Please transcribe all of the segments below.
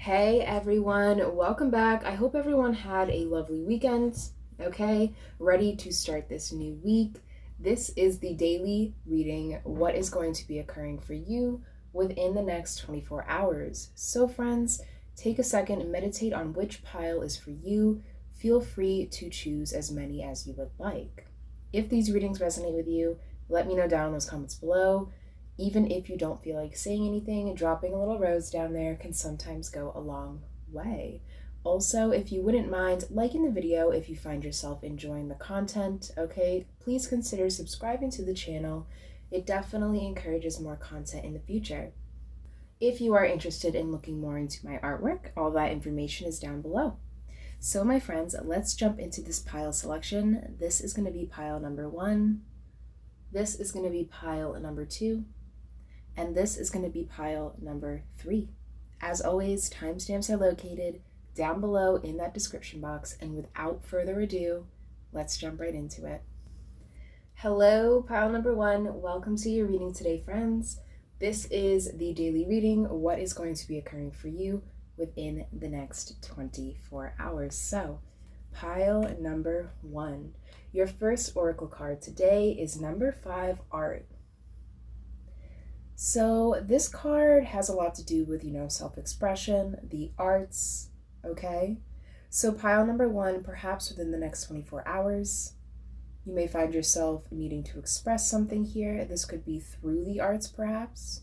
Hey everyone, welcome back. I hope everyone had a lovely weekend. Okay, ready to start this new week. This is the daily reading, what is going to be occurring for you within the next 24 hours. So, friends, take a second and meditate on which pile is for you. Feel free to choose as many as you would like. If these readings resonate with you, let me know down in those comments below. Even if you don't feel like saying anything, dropping a little rose down there can sometimes go a long way. Also, if you wouldn't mind liking the video if you find yourself enjoying the content, okay, please consider subscribing to the channel. It definitely encourages more content in the future. If you are interested in looking more into my artwork, all that information is down below. So my friends, let's jump into this pile selection. This is going to be pile number 1. This is going to be pile number 2. And this is going to be pile number 3. As always, timestamps are located down below in that description box. And without further ado, let's jump right into it. Hello, pile number 1. Welcome to your reading today, friends. This is the daily reading, what is going to be occurring for you within the next 24 hours. So, pile number 1. Your first oracle card today is number 5, Art. So this card has a lot to do with, self-expression, the arts, okay? So pile number 1, perhaps within the next 24 hours, you may find yourself needing to express something here. This could be through the arts, perhaps,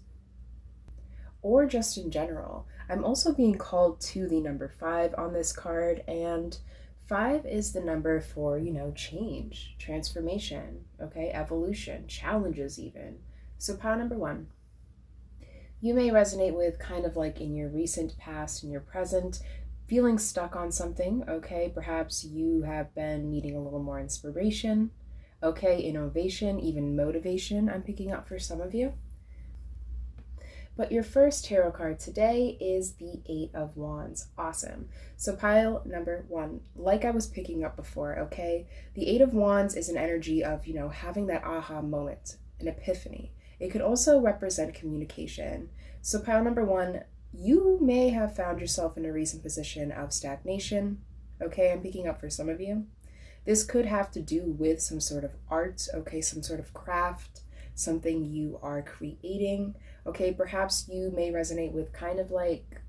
or just in general. I'm also being called to the number 5 on this card, and 5 is the number for, change, transformation, okay, evolution, challenges even. So pile number 1. You may resonate with kind of like in your recent past and your present, feeling stuck on something, okay? Perhaps you have been needing a little more inspiration, okay? Innovation, even motivation, I'm picking up for some of you. But your first tarot card today is the 8 of Wands. Awesome. So pile number 1, like I was picking up before, okay? The 8 of Wands is an energy of, having that aha moment, an epiphany. It could also represent communication. So pile number 1, you may have found yourself in a recent position of stagnation. Okay, I'm picking up for some of you. This could have to do with some sort of art, okay, some sort of craft, something you are creating. Okay, perhaps you may resonate with kind of like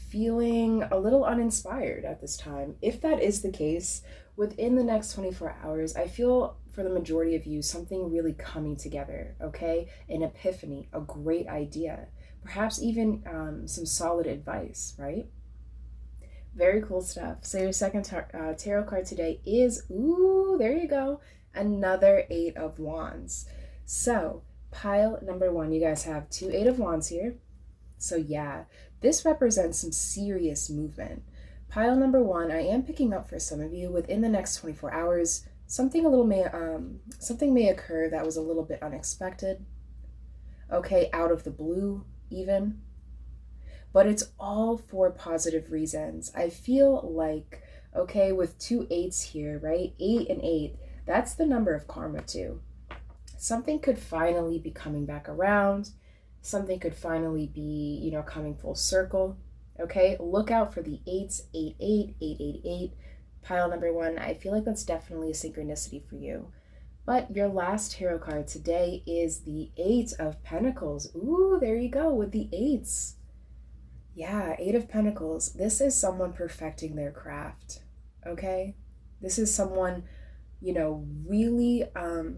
feeling a little uninspired at this time. If that is the case, within the next 24 hours, I feel for the majority of you, something really coming together, okay? An epiphany, a great idea, perhaps even some solid advice, right? Very cool stuff. So your second tarot card today is, ooh, there you go, another 8 of Wands. So pile number 1, you guys have 2 8 of Wands here. So yeah, this represents some serious movement. Pile number 1, I am picking up for some of you within the next 24 hours. Something may occur that was a little bit unexpected. Okay, out of the blue even. But it's all for positive reasons. I feel like, okay, with 2 8s here, right? 8 and 8, that's the number of karma too. Something could finally be coming back around. Something could finally be, coming full circle. Okay, look out for the 8s, 8 8, 8 8 8. Pile number 1, I feel like that's definitely a synchronicity for you. But your last tarot card today is the 8 of Pentacles. Ooh, there you go with the 8s. Yeah, 8 of Pentacles. This is someone perfecting their craft, okay? This is someone, really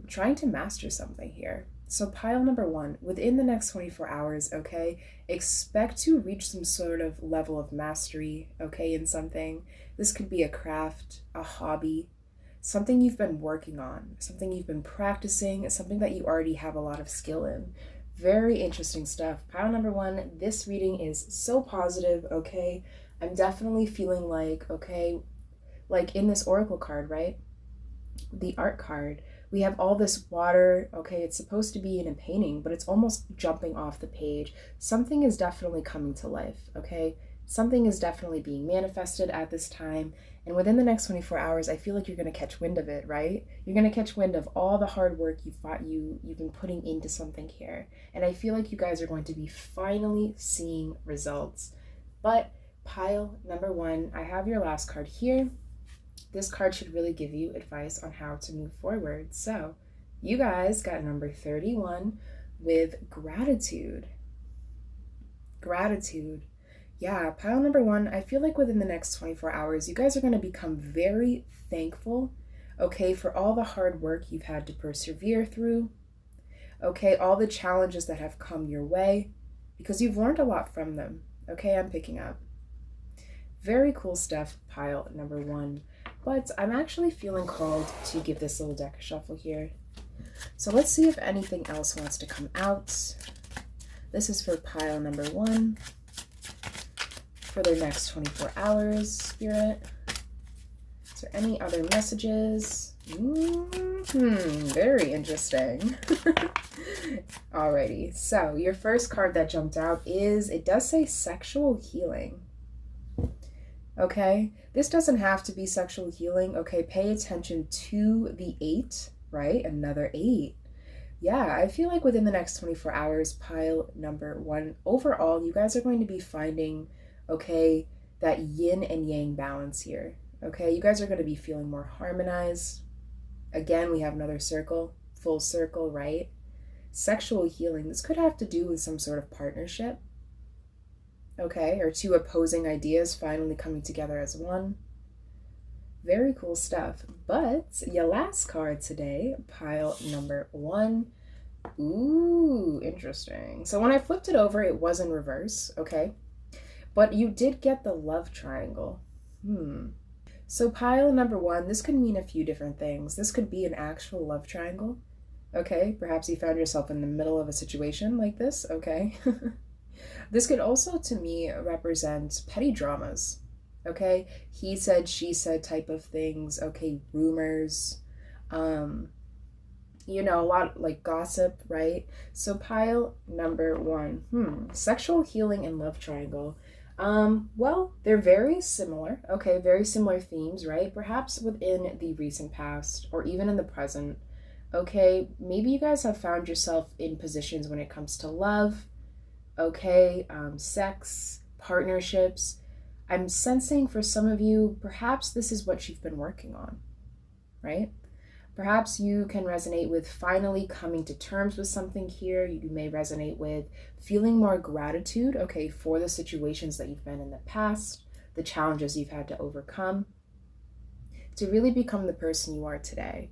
trying to master something here. So pile number 1, within the next 24 hours, okay, expect to reach some sort of level of mastery, okay, in something. This could be a craft, a hobby, something you've been working on, something you've been practicing, something that you already have a lot of skill in. Very interesting stuff. Pile number 1, this reading is so positive, okay? I'm definitely feeling like, okay, like in this oracle card, right? The art card, we have all this water, okay, it's supposed to be in a painting, but it's almost jumping off the page. Something is definitely coming to life, okay? Something is definitely being manifested at this time, and within the next 24 hours, I feel like you're going to catch wind of it, right? You're going to catch wind of all the hard work you've been putting into something here, and I feel like you guys are going to be finally seeing results. But pile number one, I have your last card here. This card should really give you advice on how to move forward. So you guys got number 31 with gratitude. Gratitude. Yeah, pile number one, I feel like within the next 24 hours, you guys are going to become very thankful, okay, for all the hard work you've had to persevere through, okay, all the challenges that have come your way, because you've learned a lot from them, okay, I'm picking up. Very cool stuff, pile number one. But I'm actually feeling called to give this little deck a shuffle here. So let's see if anything else wants to come out. This is for pile number one. For their next 24 hours, Spirit. Is there any other messages? Very interesting. Alrighty, so your first card that jumped out is, it does say sexual healing. Okay, this doesn't have to be sexual healing. Okay, pay attention to the 8, right? Another 8. Yeah, I feel like within the next 24 hours, pile number one, overall, you guys are going to be finding, okay, that yin and yang balance here. Okay, you guys are going to be feeling more harmonized. Again, we have another circle, full circle, right? Sexual healing. This could have to do with some sort of partnership. Okay, or two opposing ideas finally coming together as one. Very cool stuff. But your last card today, pile number one. Ooh, interesting. So when I flipped it over, it was in reverse, okay? But you did get the love triangle. So pile number one, this could mean a few different things. This could be an actual love triangle, okay? Perhaps you found yourself in the middle of a situation like this, okay? This could also, to me, represent petty dramas, okay? He said, she said type of things, okay? Rumors, you know, a lot like gossip, right? So pile number one, sexual healing and love triangle. Well, they're very similar, okay? Very similar themes, right? Perhaps within the recent past or even in the present, okay? Maybe you guys have found yourself in positions when it comes to love, okay, sex, partnerships. I'm sensing for some of you, perhaps this is what you've been working on, right? Perhaps you can resonate with finally coming to terms with something here. You may resonate with feeling more gratitude, okay, for the situations that you've been in the past, the challenges you've had to overcome, to really become the person you are today.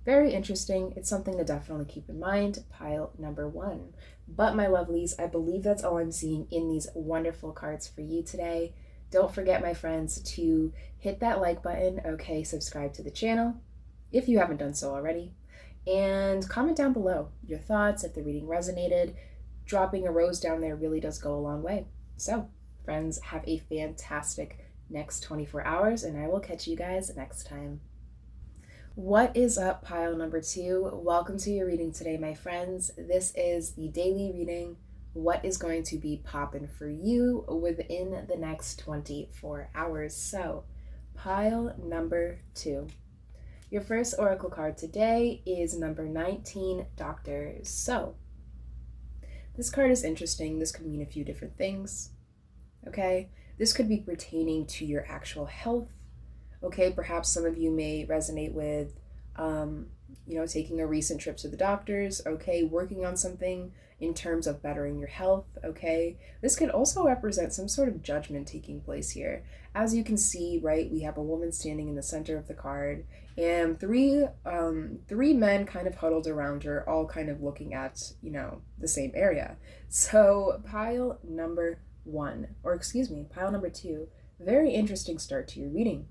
Very interesting. It's something to definitely keep in mind, pile number one. But my lovelies, I believe that's all I'm seeing in these wonderful cards for you today. Don't forget, my friends, to hit that like button, okay, subscribe to the channel if you haven't done so already, and comment down below your thoughts if the reading resonated. Dropping a rose down there really does go a long way. So, friends, have a fantastic next 24 hours, and I will catch you guys next time. What is up, pile number two? Welcome to your reading today, my friends. This is the daily reading. What is going to be popping for you within the next 24 hours? So, pile number two. Your first oracle card today is number 19, Doctors. So, this card is interesting. This could mean a few different things, okay? This could be pertaining to your actual health, okay? Perhaps some of you may resonate with, you know, taking a recent trip to the doctors, okay? Working on something in terms of bettering your health, okay? This could also represent some sort of judgment taking place here. As you can see, right, we have a woman standing in the center of the card, and three men kind of huddled around her, all kind of looking at, you know, the same area. So pile number one, or excuse me, pile number two, very interesting start to your reading.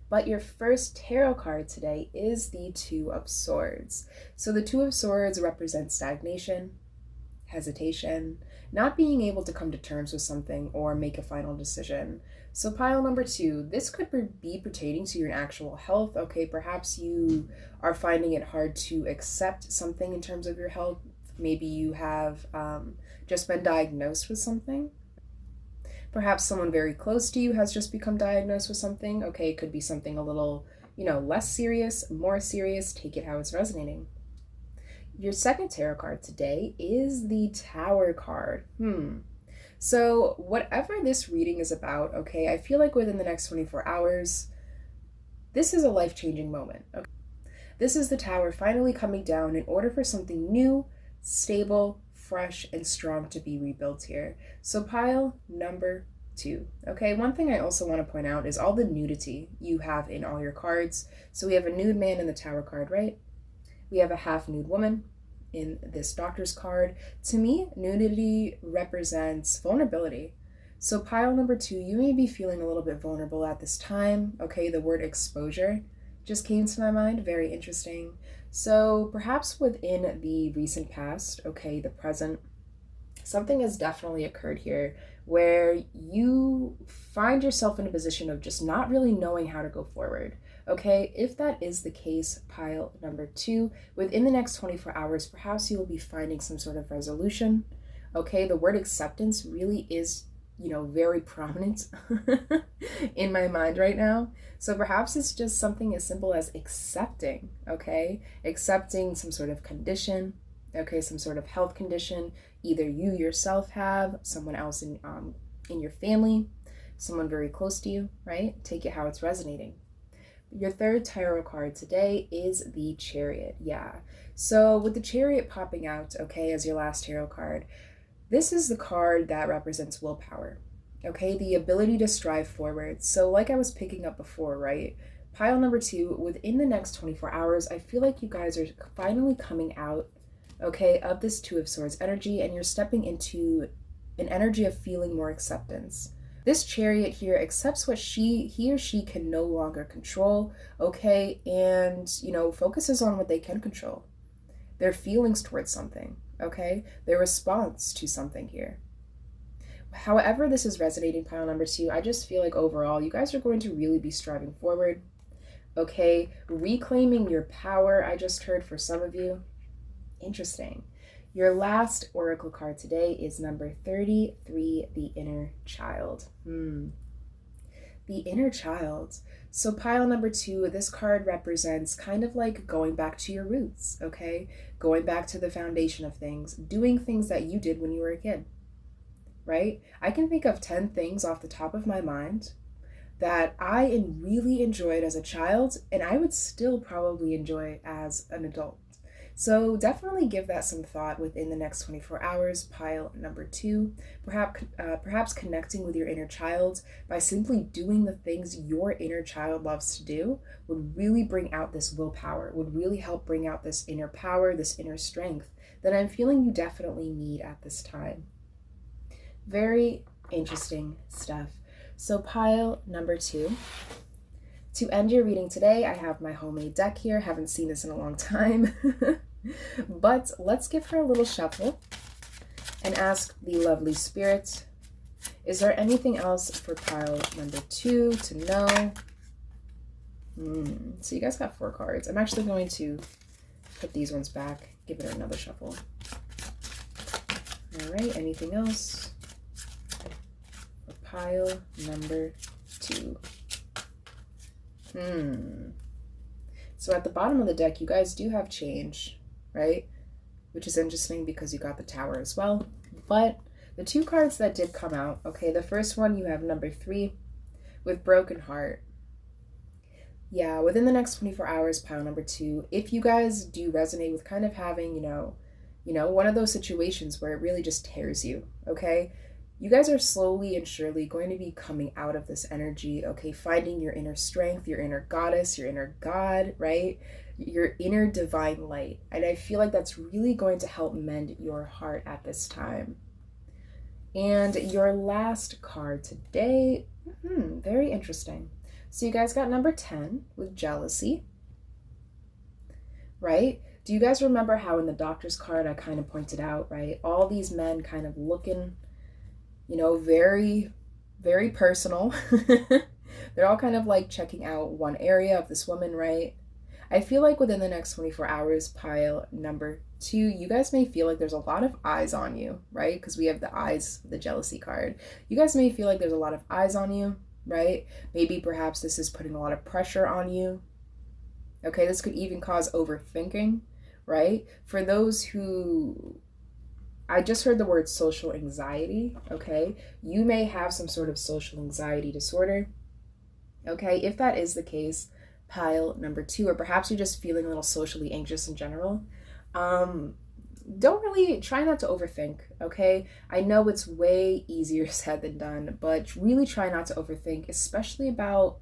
But your first tarot card today is the Two of Swords. So the Two of Swords represents stagnation, hesitation, not being able to come to terms with something or make a final decision. So pile number two, this could be pertaining to your actual health. Okay, perhaps you are finding it hard to accept something in terms of your health. Maybe you have just been diagnosed with something. Perhaps someone very close to you has just become diagnosed with something. Okay, it could be something a little, you know, less serious, more serious. Take it how it's resonating. Your second tarot card today is the Tower card. So whatever this reading is about, okay, I feel like within the next 24 hours, this is a life-changing moment. Okay? This is the tower finally coming down in order for something new, stable, fresh, and strong to be rebuilt here. So pile number 2. Okay, one thing I also want to point out is all the nudity you have in all your cards. So we have a nude man in the tower card, right? We have a half nude woman in this doctor's card. To me, nudity represents vulnerability. So pile number 2, you may be feeling a little bit vulnerable at this time. Okay, the word exposure just came to my mind. Very interesting. So perhaps within the recent past, okay, the present, something has definitely occurred here where you find yourself in a position of just not really knowing how to go forward. Okay, if that is the case, pile number 2, within the next 24 hours, perhaps you will be finding some sort of resolution. Okay, the word acceptance really is, very prominent in my mind right now. So perhaps it's just something as simple as accepting, okay? Accepting some sort of condition, okay, some sort of health condition, either you yourself have, someone else in your family, someone very close to you, right? Take it how it's resonating. Your third tarot card today is the Chariot. Yeah. So with the Chariot popping out, okay, as your last tarot card, this is the card that represents willpower, okay? The ability to strive forward. So like I was picking up before, right? Pile number 2, within the next 24 hours, I feel like you guys are finally coming out, okay, of this Two of Swords energy, and you're stepping into an energy of feeling more acceptance. This Chariot here accepts what he or she can no longer control, okay, and, focuses on what they can control. Their feelings towards something, okay? Their response to something here. However this is resonating, pile number 2, I just feel like overall you guys are going to really be striving forward, okay? Reclaiming your power, I just heard for some of you. Interesting. Your last oracle card today is number 33, the Inner Child. The Inner Child. So pile number 2, this card represents kind of like going back to your roots, okay? Going back to the foundation of things, doing things that you did when you were a kid, right? I can think of 10 things off the top of my mind that I really enjoyed as a child, and I would still probably enjoy as an adult. So definitely give that some thought within the next 24 hours, pile number 2. Perhaps connecting with your inner child by simply doing the things your inner child loves to do would really bring out this willpower, would really help bring out this inner power, this inner strength that I'm feeling you definitely need at this time. Very interesting stuff. So pile number 2. To end your reading today, I have my homemade deck here. Haven't seen this in a long time. But let's give her a little shuffle and ask the lovely spirit, is there anything else for pile number 2 to know? So you guys got 4 cards. I'm actually going to put these ones back, give it another shuffle. All right, anything else for pile number 2? So at the bottom of the deck, you guys do have change, right? Which is interesting because you got the Tower as well. But the 2 cards that did come out, okay, the first one, you have number 3 with Broken Heart. Yeah, within the next 24 hours, pile number 2, if you guys do resonate with kind of having, one of those situations where it really just tears you, okay? You guys are slowly and surely going to be coming out of this energy, okay? Finding your inner strength, your inner goddess, your inner god, right? Your inner divine light. And I feel like that's really going to help mend your heart at this time. And your last card today, very interesting. So you guys got number 10 with Jealousy, right? Do you guys remember how in the Doctor's card I kind of pointed out, right? All these men kind of looking, very, very personal. They're all kind of like checking out one area of this woman, right? I feel like within the next 24 hours, pile number 2, you guys may feel like there's a lot of eyes on you, right? Because we have the eyes, the Jealousy card. You guys may feel like there's a lot of eyes on you, right? Maybe perhaps this is putting a lot of pressure on you. Okay, this could even cause overthinking, right? For those who I just heard the word social anxiety, okay? You may have some sort of social anxiety disorder, okay? If that is the case, pile number 2, or perhaps you're just feeling a little socially anxious in general, don't really try not to overthink, okay? I know it's way easier said than done, but really try not to overthink, especially about,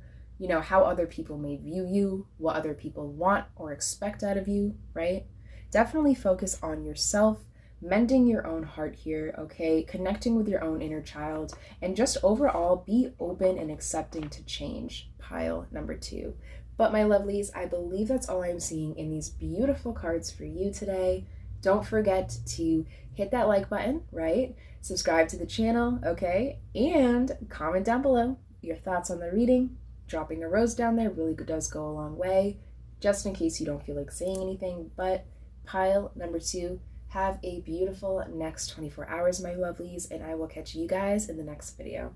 how other people may view you, what other people want or expect out of you, right? Definitely focus on yourself, mending your own heart here, okay? Connecting with your own inner child, and just overall be open and accepting to change, pile number 2. But my lovelies, I believe that's all I'm seeing in these beautiful cards for you today. Don't forget to hit that like button, right? Subscribe to the channel, okay? And comment down below your thoughts on the reading. Dropping a rose down there really does go a long way, just in case you don't feel like saying anything. But pile number 2, have a beautiful next 24 hours, my lovelies, and I will catch you guys in the next video.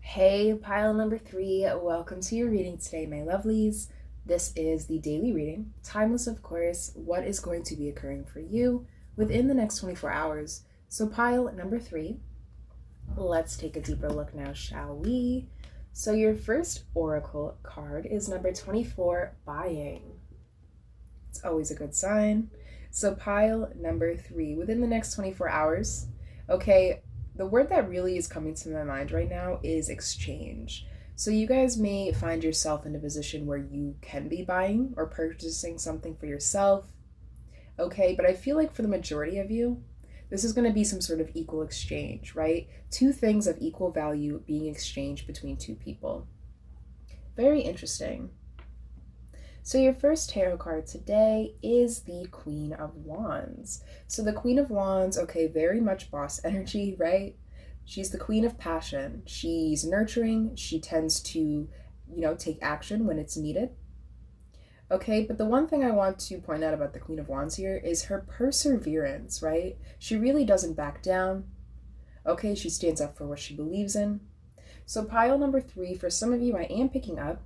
Hey, pile number 3, welcome to your reading today, my lovelies. This is the daily reading, timeless of course, what is going to be occurring for you within the next 24 hours. So pile number 3, let's take a deeper look now, shall we? So your first oracle card is number 24, buying. It's always a good sign. So pile number 3, within the next 24 hours, okay, the word that really is coming to my mind right now is exchange. So you guys may find yourself in a position where you can be buying or purchasing something for yourself, okay? But I feel like for the majority of you, this is going to be some sort of equal exchange, right? 2 things of equal value being exchanged between 2 people. Very interesting. So your first tarot card today is the Queen of Wands. So the Queen of Wands, okay, very much boss energy, right? She's the queen of passion. She's nurturing. She tends to, take action when it's needed. Okay, but the one thing I want to point out about the Queen of Wands here is her perseverance, right? She really doesn't back down. Okay, she stands up for what she believes in. So pile number 3, for some of you, I am picking up,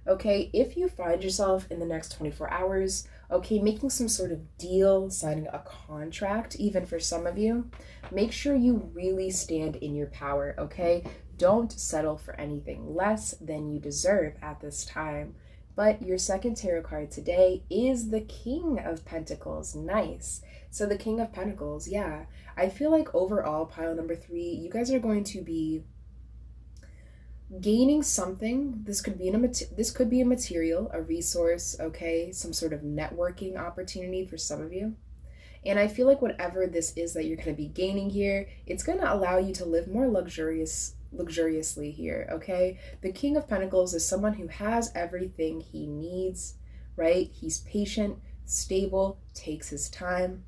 okay, if you find yourself in the next 24 hours, okay, making some sort of deal, signing a contract, even for some of you, make sure you really stand in your power, okay? Don't settle for anything less than you deserve at this time. But your second tarot card today is the King of Pentacles. Nice. So the King of Pentacles, yeah. I feel like overall, pile number 3, you guys are going to be gaining something. This could be a material, a resource, okay, some sort of networking opportunity for some of you. And I feel like whatever this is that you're going to be gaining here, it's going to allow you to live more luxuriously here, okay? The King of Pentacles is someone who has everything he needs, right? He's patient, stable, takes his time,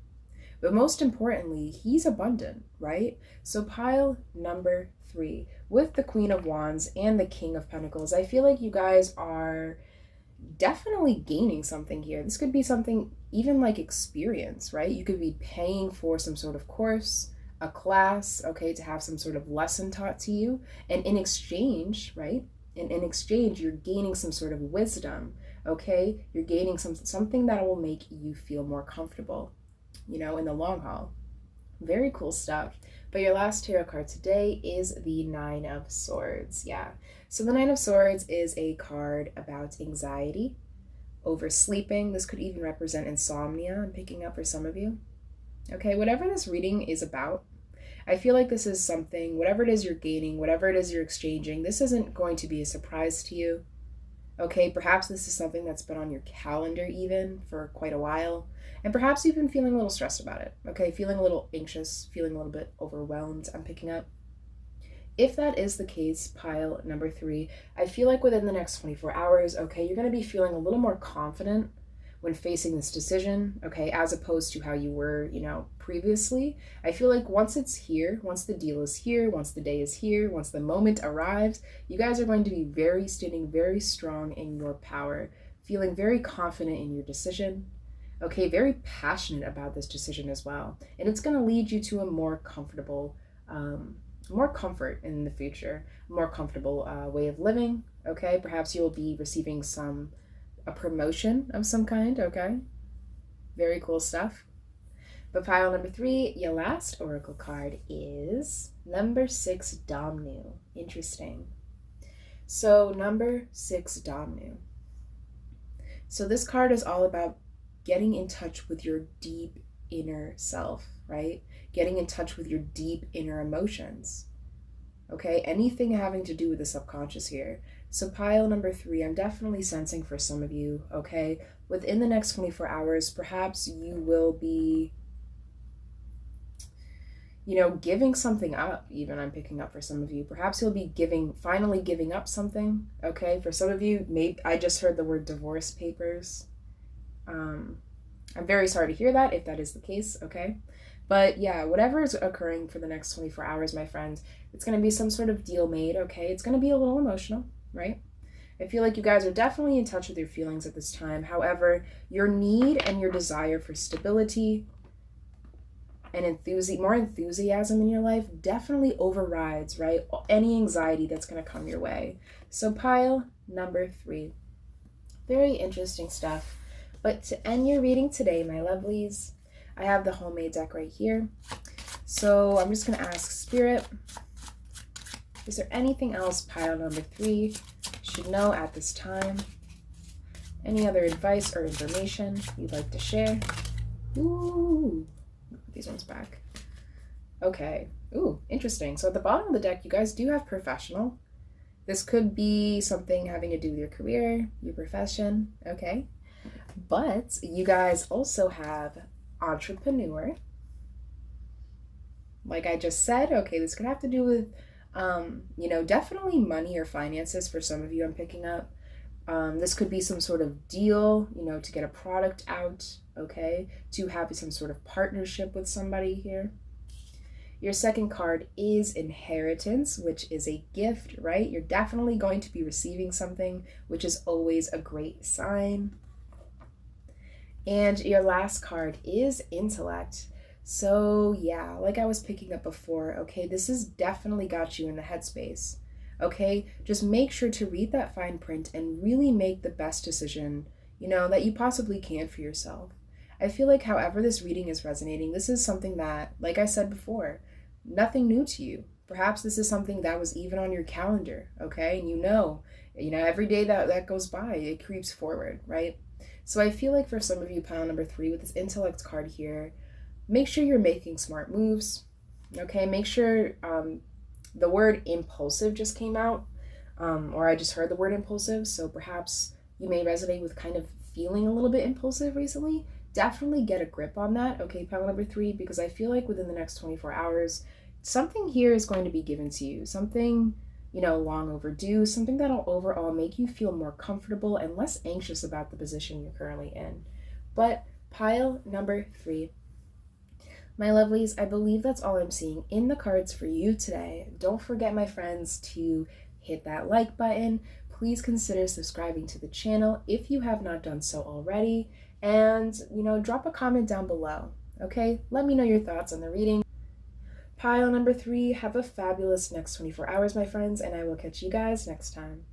but most importantly, he's abundant, right? So pile number 3, with the Queen of Wands and the King of Pentacles, I feel like you guys are definitely gaining something here. This could be something even like experience, right? You could be paying for some sort of course, a class, okay, to have some sort of lesson taught to you. And in exchange, right? And in exchange, you're gaining some sort of wisdom, okay? You're gaining something that will make you feel more comfortable, in the long haul. Very cool stuff. But your last tarot card today is the Nine of Swords. Yeah. So the Nine of Swords is a card about anxiety, oversleeping. This could even represent insomnia I'm picking up for some of you. Okay, whatever this reading is about, I feel like this is something, whatever it is you're gaining, whatever it is you're exchanging, this isn't going to be a surprise to you. Okay, perhaps this is something that's been on your calendar even for quite a while, and perhaps you've been feeling a little stressed about it, okay, feeling a little anxious, feeling a little bit overwhelmed, I'm picking up. If that is the case, pile number 3, I feel like within the next 24 hours, okay, you're going to be feeling a little more confident when facing this decision, okay, as opposed to how you were, previously. I feel like once it's here, once the deal is here, once the day is here, once the moment arrives, you guys are going to be standing very strong in your power, feeling very confident in your decision, okay, very passionate about this decision as well. And it's going to lead you to a more comfortable, more comfort in the future, more comfortable way of living, okay? Perhaps you'll be receiving a promotion of some kind, okay? Very cool stuff. But pile number 3, your last oracle card is number 6, Damnu. Interesting. So number 6, Damnu. So this card is all about getting in touch with your deep inner self, right? Getting in touch with your deep inner emotions. Okay, anything having to do with the subconscious here. So pile number 3, I'm definitely sensing for some of you, okay, within the next 24 hours, perhaps you will be, giving something up. Even I'm picking up for some of you. Perhaps you'll be finally giving up something, okay? For some of you, maybe I just heard the word divorce papers. I'm very sorry to hear that if that is the case, okay? But yeah, whatever is occurring for the next 24 hours, my friends, it's going to be some sort of deal made, okay? It's going to be a little emotional, right? I feel like you guys are definitely in touch with your feelings at this time. However, your need and your desire for stability and more enthusiasm in your life definitely overrides, right, any anxiety that's going to come your way. So pile number 3. Very interesting stuff. But to end your reading today, my lovelies, I have the homemade deck right here. So I'm just going to ask Spirit, is there anything else pile number 3 should know at this time? Any other advice or information you'd like to share? Ooh, put these ones back. Okay. Ooh, interesting. So at the bottom of the deck, you guys do have professional. This could be something having to do with your career, your profession, okay? But you guys also have entrepreneur. Like I just said, okay, this could have to do with, definitely money or finances for some of you I'm picking up. This could be some sort of deal, to get a product out, okay? To have some sort of partnership with somebody here. Your second card is inheritance, which is a gift, right? You're definitely going to be receiving something, which is always a great sign. And your last card is intellect. So yeah, like I was picking up before, okay, this has definitely got you in the headspace, okay? Just make sure to read that fine print and really make the best decision, that you possibly can for yourself. I feel like however this reading is resonating, this is something that, like I said before, nothing new to you. Perhaps this is something that was even on your calendar, okay? And every day that goes by, it creeps forward, right? So I feel like for some of you, pile number 3 with this intellect card here, make sure you're making smart moves, okay? Make sure the word impulsive just came out, or I just heard the word impulsive, so perhaps you may resonate with kind of feeling a little bit impulsive recently. Definitely get a grip on that, okay, pile number 3, because I feel like within the next 24 hours, something here is going to be given to you, something, long overdue, something that'll overall make you feel more comfortable and less anxious about the position you're currently in. But pile number 3, my lovelies, I believe that's all I'm seeing in the cards for you today. Don't forget, my friends, to hit that like button. Please consider subscribing to the channel if you have not done so already. And, drop a comment down below, okay? Let me know your thoughts on the reading. Pile number 3, have a fabulous next 24 hours, my friends, and I will catch you guys next time.